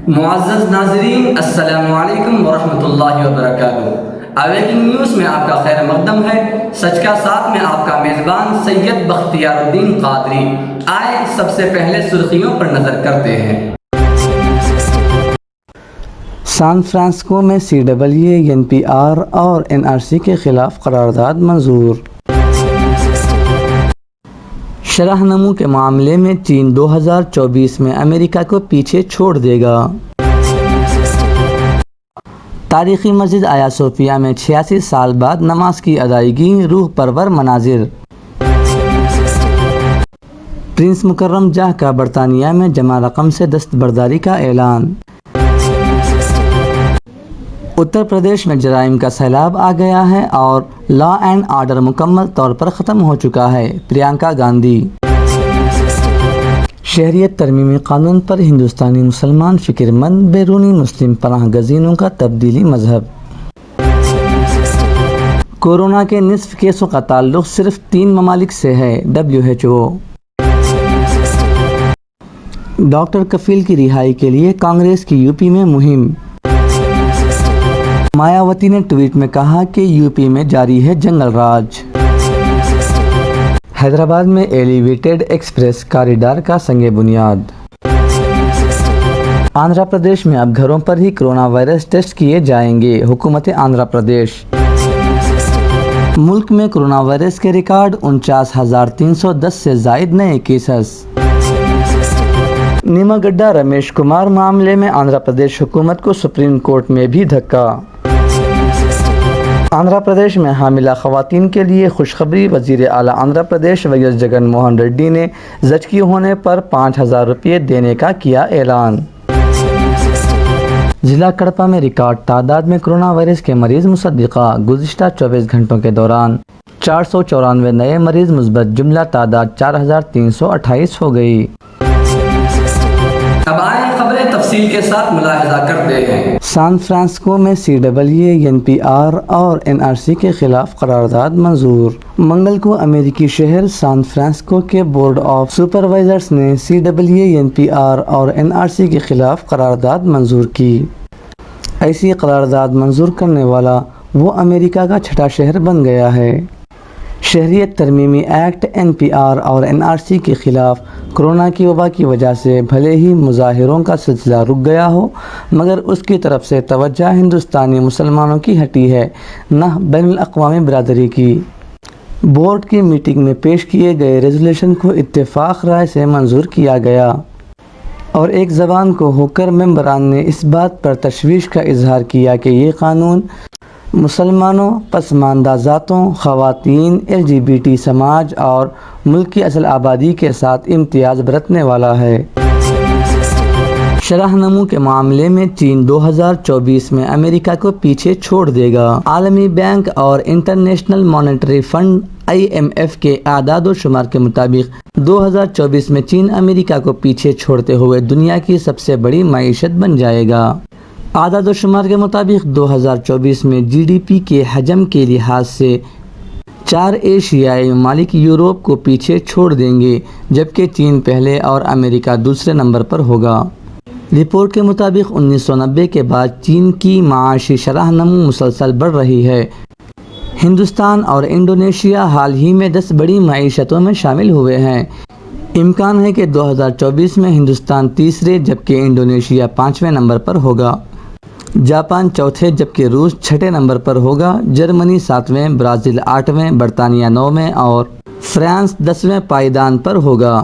معزز ناظرین، السلام علیکم ورحمۃ اللہ وبرکاتہ۔ اویکنگ نیوز میں آپ کا خیر مقدم ہے۔ سچ کا ساتھ میں آپ کا میزبان سید بختیار الدین قادری۔ آئے سب سے پہلے سرخیوں پر نظر کرتے ہیں۔ سان فرانسسکو میں CAA، NPR اور NRC کے خلاف قرارداد منظور۔ شرح نمو کے معاملے میں چین 2024 میں امریکہ کو پیچھے چھوڑ دے گا۔ تاریخی مسجد آیا صوفیہ میں 86 سال بعد نماز کی ادائیگی، روح پرور مناظر۔ پرنس مکرم جاہ کا برطانیہ میں جمع رقم سے دستبرداری کا اعلان۔ اتر پردیش میں جرائم کا سیلاب آ گیا ہے اور لا اینڈ آرڈر مکمل طور پر ختم ہو چکا ہے، پرینکا گاندھی۔ شہریت ترمیمی قانون پر ہندوستانی مسلمان فکر مند، بیرونی مسلم پناہ گزینوں کا تبدیلی مذہب۔ کورونا کے نصف کیسوں کا تعلق صرف 3 ممالک سے ہے، WHO۔ ڈاکٹر کفیل کی رہائی کے لیے کانگریس کی UP میں مہم۔ مایاوتی نے ٹویٹ میں کہا کہ UP میں جاری ہے جنگل راج۔ حیدرآباد میں ایلیویٹڈ ایکسپریس کاریڈار کا سنگ بنیاد۔ آندھرا پردیش میں اب گھروں پر ہی کورونا وائرس ٹیسٹ کیے جائیں گے، حکومت آندھرا پردیش۔ ملک میں کورونا وائرس کے ریکارڈ 49,310 سے زائد نئے کیسز۔ نیما گڈا رمیش کمار معاملے میں آندھرا پردیش حکومت کو سپریم کورٹ میں بھی دھکا۔ آندھرا پردیش میں حاملہ خواتین کے لیے خوشخبری، وزیر اعلیٰ آندھرا پردیش ویس جگن موہن ریڈی نے زچگی ہونے پر 5,000 روپے دینے کا کیا اعلان۔ ضلع کڑپا میں ریکارڈ تعداد میں کورونا وائرس کے مریض مصدقہ، گزشتہ 24 گھنٹوں کے دوران 494 نئے مریض مثبت، جملہ تعداد 4,328 ہو گئی۔ اب آئیں خبریں تفصیل کے ساتھ ملاحظہ کرتے ہیں۔ سان فرانسسکو میں CAA، NPR اور NRC کے خلاف قرارداد منظور۔ منگل کو امریکی شہر سان فرانسسکو کے بورڈ آف سپروائزرز نے CAA، NPR اور NRC کے خلاف قرارداد منظور کی۔ ایسی قرارداد منظور کرنے والا وہ امریکہ کا 6واں شہر بن گیا ہے۔ شہریت ترمیمی ایکٹ NPR اور NRC کے خلاف کورونا کی وبا کی وجہ سے بھلے ہی مظاہروں کا سلسلہ رک گیا ہو، مگر اس کی طرف سے توجہ ہندوستانی مسلمانوں کی ہٹی ہے، نہ بین الاقوامی برادری کی۔ بورڈ کی میٹنگ میں پیش کیے گئے ریزولوشن کو اتفاق رائے سے منظور کیا گیا اور ایک زبان کو ہو کر ممبران نے اس بات پر تشویش کا اظہار کیا کہ یہ قانون مسلمانوں، پسماندہ ذاتوں، خواتین، LGBT سماج اور ملک کی اصل آبادی کے ساتھ امتیاز برتنے والا ہے۔ شرح نمو کے معاملے میں چین 2024 میں امریکہ کو پیچھے چھوڑ دے گا۔ عالمی بینک اور انٹرنیشنل مانیٹری فنڈ IMF کے اعداد و شمار کے مطابق 2024 میں چین امریکہ کو پیچھے چھوڑتے ہوئے دنیا کی سب سے بڑی معیشت بن جائے گا۔ اعداد و شمار کے مطابق 2024 میں GDP کے حجم کے لحاظ سے 4 ایشیائی ممالک یورپ کو پیچھے چھوڑ دیں گے، جبکہ چین پہلے اور امریکہ دوسرے نمبر پر ہوگا۔ رپورٹ کے مطابق 1990 کے بعد چین کی معاشی شرح نمو مسلسل بڑھ رہی ہے۔ ہندوستان اور انڈونیشیا حال ہی میں 10 بڑی معیشتوں میں شامل ہوئے ہیں۔ امکان ہے کہ 2024 میں ہندوستان تیسرے جبکہ انڈونیشیا 5ویں نمبر پر ہوگا، جاپان چوتھے جبکہ روس 6 نمبر پر ہوگا، جرمنی 7ویں، برازیل 8ویں، برطانیہ 9ویں اور فرانس 10ویں پائیدان پر ہوگا۔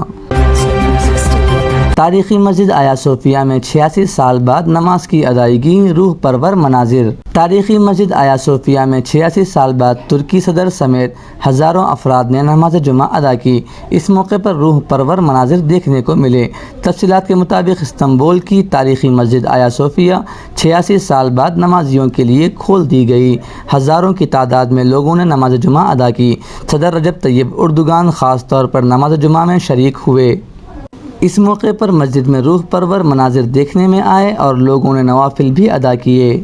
تاریخی مسجد آیا صوفیہ میں 86 سال بعد نماز کی ادائیگی، روح پرور مناظر۔ تاریخی مسجد آیا صوفیہ میں 86 سال بعد ترکی صدر سمیت ہزاروں افراد نے نماز جمعہ ادا کی۔ اس موقع پر روح پرور مناظر دیکھنے کو ملے۔ تفصیلات کے مطابق استنبول کی تاریخی مسجد آیا صوفیہ 86 سال بعد نمازیوں کے لیے کھول دی گئی۔ ہزاروں کی تعداد میں لوگوں نے نماز جمعہ ادا کی۔ صدر رجب طیب اردوگان خاص طور پر نماز جمعہ میں شریک ہوئے۔ اس موقع پر مسجد میں روح پرور مناظر دیکھنے میں آئے اور لوگوں نے نوافل بھی ادا کیے۔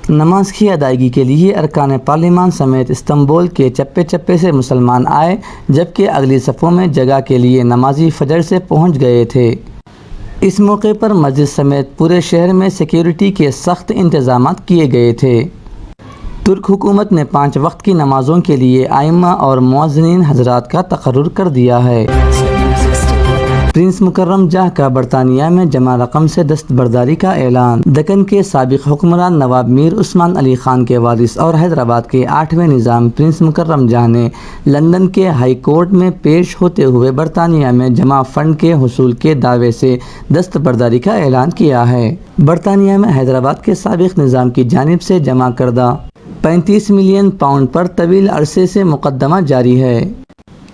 نماز کی ادائیگی کے لیے ارکان پارلیمان سمیت استنبول کے چپے چپے سے مسلمان آئے، جبکہ اگلی صفوں میں جگہ کے لیے نمازی فجر سے پہنچ گئے تھے۔ اس موقع پر مسجد سمیت پورے شہر میں سیکیورٹی کے سخت انتظامات کیے گئے تھے۔ ترک حکومت نے 5 وقت کی نمازوں کے لیے ائمہ اور مؤذنین حضرات کا تقرر کر دیا ہے۔ پرنس مکرم جاہ کا برطانیہ میں جمع رقم سے دستبرداری کا اعلان۔ دکن کے سابق حکمران نواب میر عثمان علی خان کے وارث اور حیدرآباد کے 8ویں نظام پرنس مکرم جاہ نے لندن کے ہائی کورٹ میں پیش ہوتے ہوئے برطانیہ میں جمع فنڈ کے حصول کے دعوے سے دستبرداری کا اعلان کیا ہے۔ برطانیہ میں حیدرآباد کے سابق نظام کی جانب سے جمع کردہ 35 ملین پاؤنڈ پر طویل عرصے سے مقدمہ جاری ہے۔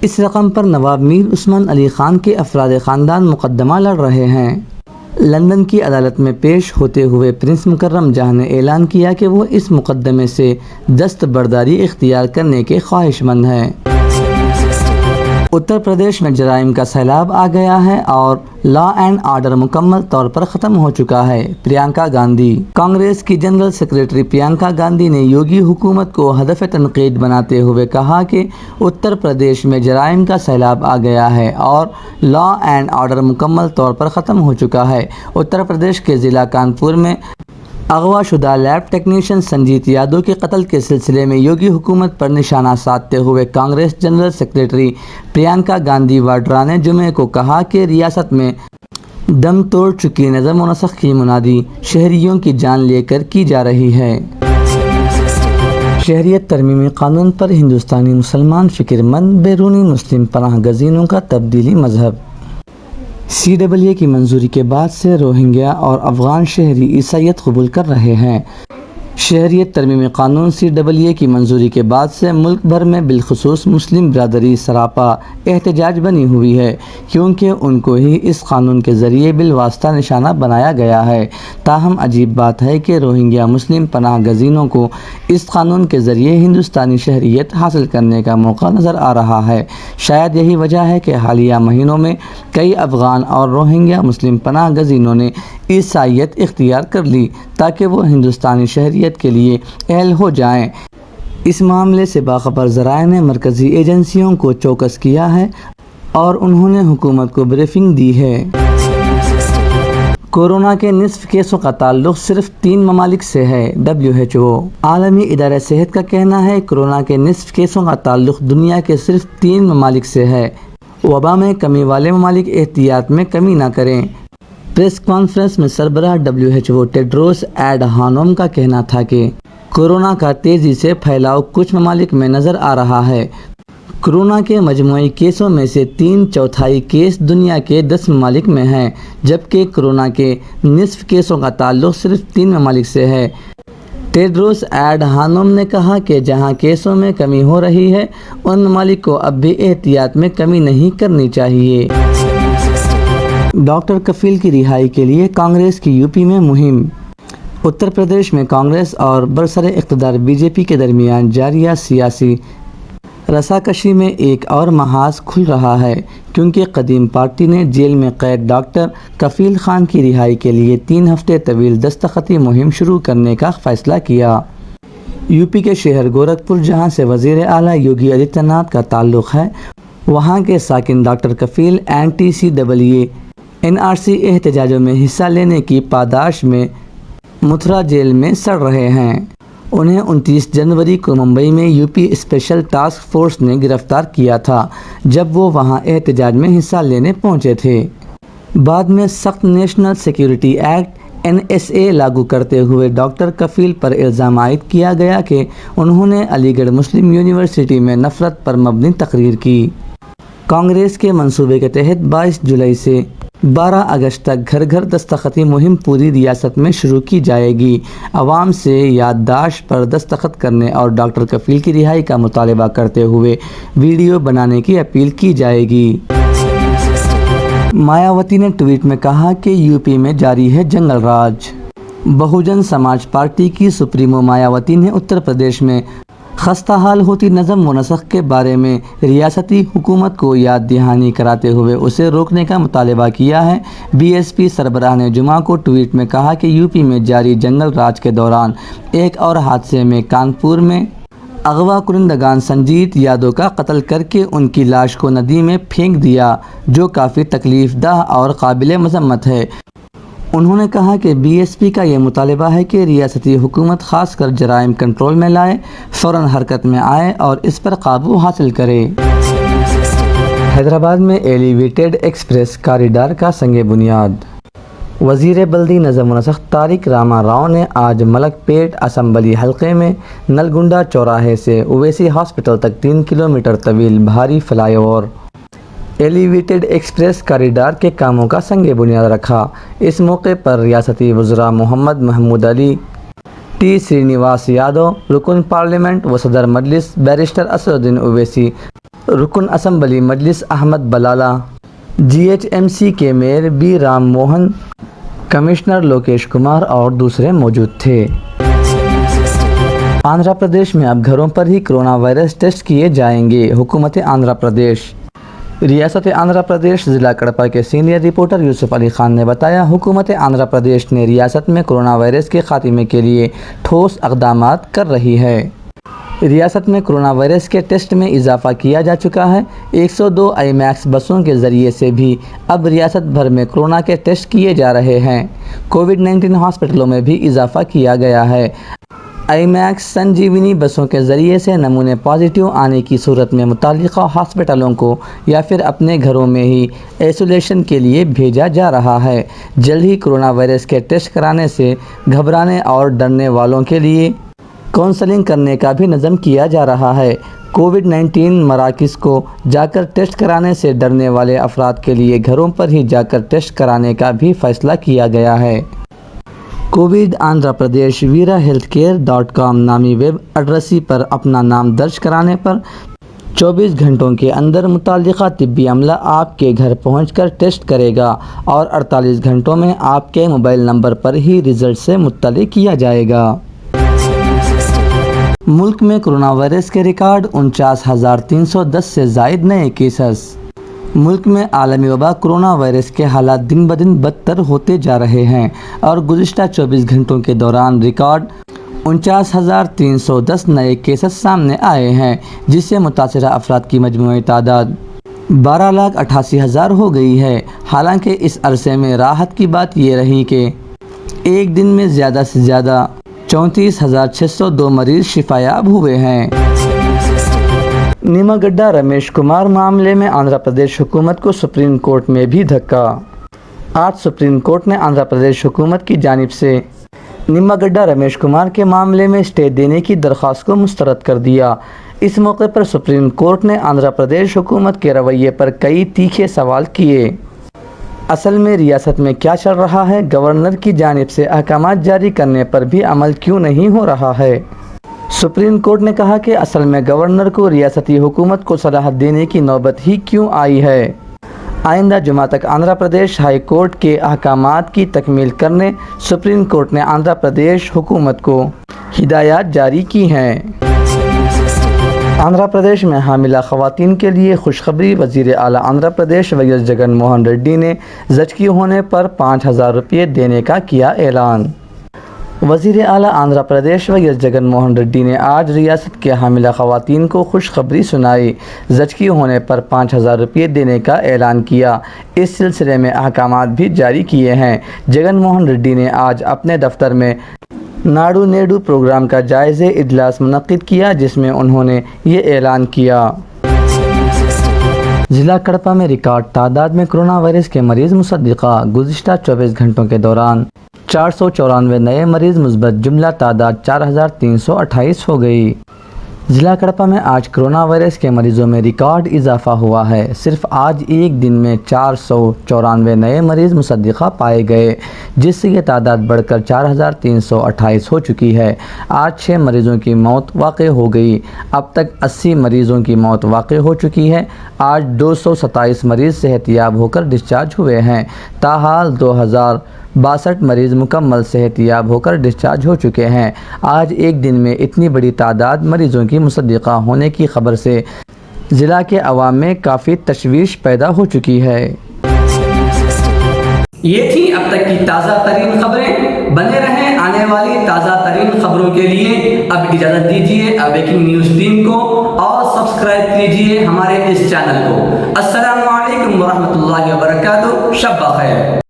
اس رقم پر نواب میر عثمان علی خان کے افراد خاندان مقدمہ لڑ رہے ہیں۔ لندن کی عدالت میں پیش ہوتے ہوئے پرنس مکرم جاہ نے اعلان کیا کہ وہ اس مقدمے سے دستبرداری اختیار کرنے کے خواہش مند ہیں۔ اتر پردیش میں جرائم کا سیلاب آ گیا ہے اور لا اینڈ آرڈر مکمل طور پر ختم ہو چکا ہے۔ پرینکا گاندھی۔ کانگریس کی جنرل سیکریٹری پرینکا گاندھی نے یوگی حکومت کو ہدف تنقید بناتے ہوئے کہا کہ اتر پردیش میں جرائم کا سیلاب آ گیا ہے اور لا اینڈ آرڈر مکمل طور پر ختم ہو چکا ہے۔ اتر پردیش کے ضلع کانپور میں اغوا شدہ لیب ٹیکنیشین سنجیت یادو کے قتل کے سلسلے میں یوگی حکومت پر نشانہ سادھتے ہوئے کانگریس جنرل سیکریٹری پرینکا گاندھی واڈرا نے جمعے کو کہا کہ ریاست میں دم توڑ چکی نظم و نسق کی منادی شہریوں کی جان لے کر کی جا رہی ہے۔ شہریت ترمیمی قانون پر ہندوستانی مسلمان فکر مند، بیرونی مسلم پناہ گزینوں کا تبدیلی مذہب۔ CAA کی منظوری کے بعد سے روہنگیا اور افغان شہری عیسائیت قبول کر رہے ہیں۔ شہریت ترمیمی قانون CAA کی منظوری کے بعد سے ملک بھر میں بالخصوص مسلم برادری سراپا احتجاج بنی ہوئی ہے، کیونکہ ان کو ہی اس قانون کے ذریعے بالواسطہ نشانہ بنایا گیا ہے۔ تاہم عجیب بات ہے کہ روہنگیا مسلم پناہ گزینوں کو اس قانون کے ذریعے ہندوستانی شہریت حاصل کرنے کا موقع نظر آ رہا ہے۔ شاید یہی وجہ ہے کہ حالیہ مہینوں میں کئی افغان اور روہنگیا مسلم پناہ گزینوں نے عیسائیت اختیار کر لی تاکہ وہ ہندوستانی شہریت کے لیے اہل ہو جائیں۔ اس معاملے سے باخبر ذرائع نے مرکزی ایجنسیوں کو چوکس کیا ہے اور انہوں نے حکومت کو بریفنگ دی ہے۔ کورونا کے نصف کیسوں کا تعلق صرف 3 ممالک سے ہے۔ WHO عالمی ادارہ صحت کا کہنا ہے کورونا کے نصف کیسوں کا تعلق دنیا کے صرف 3 ممالک سے ہے۔ وبا میں کمی والے ممالک احتیاط میں کمی نہ کریں۔ پریس کانفرنس میں سربراہ WHO ٹیڈروس ایڈہانوم کا کہنا تھا کہ کورونا کا تیزی سے پھیلاؤ کچھ ممالک میں نظر آ رہا ہے۔ کورونا کے مجموعی کیسوں میں سے 3/4 کیس دنیا کے 10 ممالک میں ہیں، جبکہ کورونا کے نصف کیسوں کا تعلق صرف 3 ممالک سے ہے۔ ٹیڈروس ایڈہانوم نے کہا کہ جہاں کیسوں میں کمی ہو رہی ہے ان ممالک کو اب بھی احتیاط میں کمی نہیں کرنی چاہیے۔ ڈاکٹر کفیل کی رہائی کے لیے کانگریس کی UP میں مہم۔ اتر پردیش میں کانگریس اور برسر اقتدار BJP کے درمیان جاریہ سیاسی رساکشی میں ایک اور محاذ کھل رہا ہے، کیونکہ قدیم پارٹی نے جیل میں قید ڈاکٹر کفیل خان کی رہائی کے لیے 3 ہفتے طویل دستخطی مہم شروع کرنے کا فیصلہ کیا۔ UP کے شہر گورکھپور، جہاں سے وزیر اعلیٰ یوگی آدتیہ ناتھ کا تعلق ہے، وہاں کے ساکن ڈاکٹر کفیل anti-CAA NRC احتجاجوں میں حصہ لینے کی پاداش میں متھرا جیل میں سڑ رہے ہیں۔ انہیں 29 جنوری کو ممبئی میں UP اسپیشل ٹاسک فورس نے گرفتار کیا تھا جب وہ وہاں احتجاج میں حصہ لینے پہنچے تھے۔ بعد میں سخت نیشنل سیکیورٹی ایکٹ NSA لاگو کرتے ہوئے ڈاکٹر کفیل پر الزام عائد کیا گیا کہ انہوں نے علی گڑھ مسلم یونیورسٹی میں نفرت پر مبنی تقریر کی۔ کانگریس کے منصوبے کے تحت 22 جولائی سے 12 اگست تک گھر گھر دستخطی مہم پوری ریاست میں شروع کی جائے گی۔ عوام سے یادداشت پر دستخط کرنے اور ڈاکٹر کفیل کی رہائی کا مطالبہ کرتے ہوئے ویڈیو بنانے کی اپیل کی جائے گی۔ مایاوتی نے ٹویٹ میں کہا کہ UP میں جاری ہے جنگل راج۔ بہوجن سماج پارٹی کی سپریمو مایاوتی نے اتر پردیش میں خستہ حال ہوتی نظم و نسق کے بارے میں ریاستی حکومت کو یاد دہانی کراتے ہوئے اسے روکنے کا مطالبہ کیا ہے۔ BSP سربراہ نے جمعہ کو ٹویٹ میں کہا کہ UP میں جاری جنگل راج کے دوران ایک اور حادثے میں کانپور میں اغوا کنندگان سنجیت یادو کا قتل کر کے ان کی لاش کو ندی میں پھینک دیا، جو کافی تکلیف دہ اور قابل مذمت ہے۔ انہوں نے کہا کہ بی ایس پی کا یہ مطالبہ ہے کہ ریاستی حکومت خاص کر جرائم کنٹرول میں لائے، فوراً حرکت میں آئے اور اس پر قابو حاصل کرے۔ حیدرآباد میں ایلیویٹڈ ایکسپریس کاریڈار کا سنگ بنیاد۔ وزیر بلدی نظم و نسق طارق راما راؤ نے آج ملک پیٹ اسمبلی حلقے میں نلگنڈا چوراہے سے اویسی ہاسپٹل تک 3 کلومیٹر طویل بھاری فلائی اوور ایلیویٹڈ ایکسپریس کاریڈار کے کاموں کا سنگ بنیاد رکھا۔ اس موقع پر ریاستی وزراء محمد محمود علی، ٹی سرینیواس یادو رکن پارلیمنٹ و صدر مجلس، بیرسٹر اسدالدین اویسی رکن assembly Majlis, Ahmed Balala G H M C کے mayor B Ram Mohan, commissioner Lokesh Kumar اور دوسرے موجود تھے۔ آندھرا پردیش میں اب گھروں پر ہی کرونا وائرس ٹیسٹ کیے جائیں گے، حکومت آندھرا پردیش۔ ریاست آندھرا پردیش ضلع کڑپا کے سینئر رپورٹر یوسف علی خان نے بتایا، حکومت آندھرا پردیش نے ریاست میں کرونا وائرس کے خاتمے کے لیے ٹھوس اقدامات کر رہی ہے۔ ریاست میں کرونا وائرس کے ٹیسٹ میں اضافہ کیا جا چکا ہے۔ 102 آئی میکس بسوں کے ذریعے سے بھی اب ریاست بھر میں کرونا کے ٹیسٹ کیے جا رہے ہیں۔ کووڈ-19 ہاسپٹلوں میں بھی اضافہ کیا گیا ہے۔ آئی میکس سنجیونی بسوں کے ذریعے سے نمونے پازیٹیو آنے کی صورت میں متعلقہ ہاسپٹلوں کو یا پھر اپنے گھروں میں ہی آئسولیشن کے لیے بھیجا جا رہا ہے۔ جلد ہی کرونا وائرس کے ٹیسٹ کرانے سے گھبرانے اور ڈرنے والوں کے لیے کاؤنسلنگ کرنے کا بھی نظم کیا جا رہا ہے۔ کووڈ-19 مراکز کو جا کر ٹیسٹ کرانے سے ڈرنے والے افراد کے لیے گھروں پر ہی جا کر ٹیسٹ کرانے کا بھی فیصلہ کیا گیا ہے۔ کووڈ آندھرا پردیش veerahealthcare.com نامی ویب ایڈریس پر اپنا نام درج کرانے پر 24 گھنٹوں کے اندر متعلقہ طبی عملہ آپ کے گھر پہنچ کر ٹیسٹ کرے گا اور 48 گھنٹوں میں آپ کے موبائل نمبر پر ہی رزلٹ سے مطلع کیا جائے گا۔ ملک میں کرونا وائرس کے ریکارڈ 49,310 سے زائد نئے کیسز۔ ملک میں عالمی وبا کرونا وائرس کے حالات دن بدن بدتر ہوتے جا رہے ہیں اور گزشتہ 24 گھنٹوں کے دوران ریکارڈ 49,310 نئے کیسز سامنے آئے ہیں، جس سے متاثرہ افراد کی مجموعی تعداد 12,88,000 ہو گئی ہے۔ حالانکہ اس عرصے میں راحت کی بات یہ رہی کہ ایک دن میں زیادہ سے زیادہ 34,602 مریض شفایاب ہوئے ہیں۔ نیماگڈہ رمیش کمار معاملے میں آندھرا پردیش حکومت کو سپریم کورٹ میں بھی دھکا۔ آج سپریم کورٹ نے آندھرا پردیش حکومت کی جانب سے نیماگڈہ رمیش کمار کے معاملے میں اسٹے دینے کی درخواست کو مسترد کر دیا۔ اس موقع پر سپریم کورٹ نے آندھرا پردیش حکومت کے رویے پر کئی تیکھے سوال کیے۔ اصل میں ریاست میں کیا چل رہا ہے؟ گورنر کی جانب سے احکامات جاری کرنے پر بھی عمل کیوں نہیں ہو رہا ہے؟ سپریم کورٹ نے کہا کہ اصل میں گورنر کو ریاستی حکومت کو صلاحیت دینے کی نوبت ہی کیوں آئی ہے؟ آئندہ جمعہ تک آندھرا پردیش ہائی کورٹ کے احکامات کی تکمیل کرنے سپریم کورٹ نے آندھرا پردیش حکومت کو ہدایات جاری کی ہیں۔ آندھرا پردیش میں حاملہ خواتین کے لیے خوشخبری، وزیر اعلیٰ آندھرا پردیش وی ایس جگن موہن ریڈی نے زچگی ہونے پر 5,000 روپے دینے کا کیا اعلان۔ وزیر اعلیٰ آندھرا پردیش وی ایس جگن موہن ریڈی نے آج ریاست کے حاملہ خواتین کو خوشخبری سنائی۔ زچگی ہونے پر 5,000 روپے دینے کا اعلان کیا۔ اس سلسلے میں احکامات بھی جاری کیے ہیں۔ جگن موہن ریڈی نے آج اپنے دفتر میں ناڈو نیڈو پروگرام کا جائزہ اجلاس منعقد کیا، جس میں انہوں نے یہ اعلان کیا۔ ضلع کڑپا میں ریکارڈ تعداد میں کرونا وائرس کے مریض مصدقہ۔ گزشتہ 24 گھنٹوں کے دوران 494 نئے مریض مثبت، جملہ تعداد 4,328 ہو گئی۔ ضلع کڑپا میں آج کرونا وائرس کے مریضوں میں ریکارڈ اضافہ ہوا ہے۔ صرف آج ایک دن میں 494 نئے مریض مصدقہ پائے گئے، جس سے یہ تعداد بڑھ کر 4,328 ہو چکی ہے۔ آج 6 مریضوں کی موت واقع ہو گئی۔ اب تک 80 مریضوں کی موت واقع ہو چکی ہے۔ آج 227 مریض صحت یاب ہو کر ڈسچارج ہوئے ہیں۔ تاحال 2,062 مریض مکمل صحت یاب ہو کر ڈسچارج ہو چکے ہیں۔ آج ایک دن میں اتنی بڑی تعداد مریضوں کی مصدقہ ہونے کی خبر سے ضلع کے عوام میں کافی تشویش پیدا ہو چکی ہے۔ یہ تھی اب تک کی تازہ ترین خبریں۔ بنے رہیں آنے والی تازہ ترین خبروں کے لیے۔ اب اجازت دیجیے اویکنگ نیوز ٹیم کو اور سبسکرائب کیجیے ہمارے اس چینل کو۔ السلام علیکم ورحمۃ اللہ وبرکاتہ۔ شب بخیر۔